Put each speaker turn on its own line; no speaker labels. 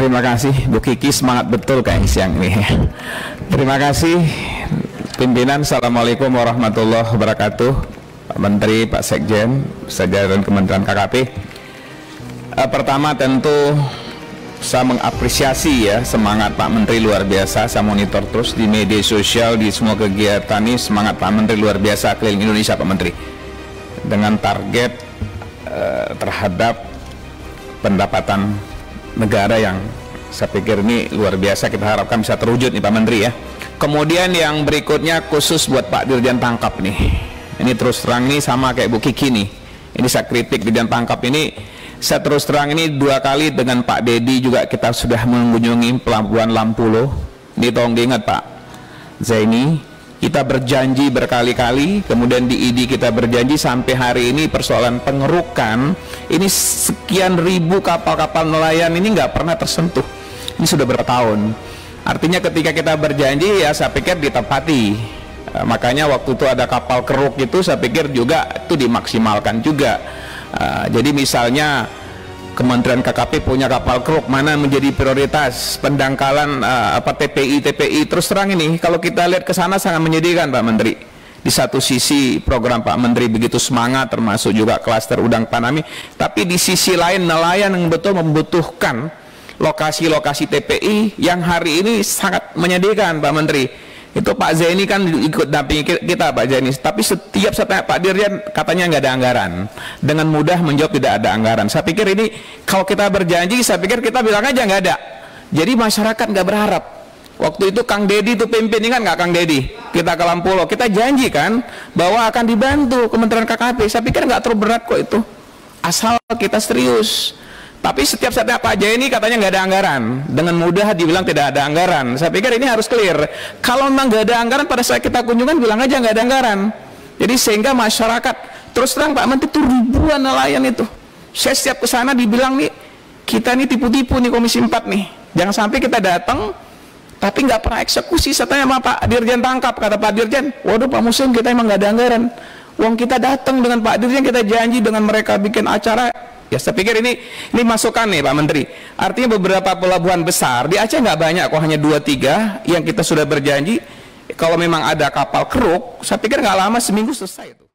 Terima kasih Bu Kiki, semangat betul kayak siang ini. Terima kasih pimpinan. Assalamualaikum warahmatullahi wabarakatuh. Pak Menteri, Pak Sekjen, jajaran Kementerian KKP. Pertama tentu saya mengapresiasi ya semangat Pak Menteri luar biasa. Saya monitor terus di media sosial, di semua kegiatan ini semangat Pak Menteri luar biasa keliling Indonesia Pak Menteri. Dengan target terhadap pendapatan negara yang saya pikir ini luar biasa, kita harapkan bisa terwujud nih Pak Menteri ya. Kemudian yang berikutnya khusus buat Pak Dirjen Tangkap nih. Ini terus terang nih sama kayak Bu Kiki nih. Ini saya kritik Dirjen Tangkap ini. Saya terus terang ini 2 kali dengan Pak Dedi juga kita sudah mengunjungi pelabuhan Lampulo. Ini tolong diingat Pak Zaini, kita berjanji berkali-kali, kemudian di ID kita berjanji sampai hari ini persoalan pengerukan ini sekian ribu kapal-kapal nelayan ini nggak pernah tersentuh. Ini sudah berapa tahun. Artinya ketika kita berjanji ya saya pikir ditepati. Makanya waktu itu ada kapal keruk itu saya pikir juga itu dimaksimalkan juga. Jadi misalnya Kementerian KKP punya kapal keruk mana menjadi prioritas pendangkalan TPI terus terang ini kalau kita lihat ke sana sangat menyedihkan Pak Menteri. Di satu sisi program Pak Menteri begitu semangat termasuk juga klaster udang Panami, tapi di sisi lain nelayan yang betul membutuhkan lokasi-lokasi TPI yang hari ini sangat menyedihkan Pak Menteri. Itu Pak Zaini kan ikut dampingi kita Pak Zaini, tapi setiap saya tanya Pak Dirjen katanya nggak ada anggaran, dengan mudah menjawab tidak ada anggaran. Saya pikir ini kalau kita berjanji saya pikir kita bilang aja nggak ada, jadi masyarakat nggak berharap. Waktu itu Kang Dedi itu pimpin, ingat nggak Kang Dedi, kita ke Lampulo kita janji kan bahwa akan dibantu Kementerian KKP. Saya pikir nggak terlalu berat kok itu, asal kita serius. Tapi setiap saatnya Pak Zaini katanya nggak ada anggaran, dengan mudah dibilang tidak ada anggaran. Saya pikir ini harus clear. Kalau memang nggak ada anggaran pada saat kita kunjungan bilang aja nggak ada anggaran. Jadi sehingga masyarakat terus terang Pak Menteri itu ribuan nelayan itu. Saya setiap kesana dibilang nih kita nih tipu-tipu nih Komisi 4 nih. Jangan sampai kita datang tapi nggak pernah eksekusi. Saya tanya sama Pak Dirjen Tangkap, kata Pak Dirjen, waduh Pak Muslim kita emang nggak ada anggaran. Uang kita datang dengan Pak Dirjen, kita janji dengan mereka bikin acara. Ya saya pikir ini masukan nih Pak Menteri. Artinya beberapa pelabuhan besar di Aceh nggak banyak kok, hanya 2-3 yang kita sudah berjanji. Kalau memang ada kapal keruk, saya pikir nggak lama seminggu selesai itu.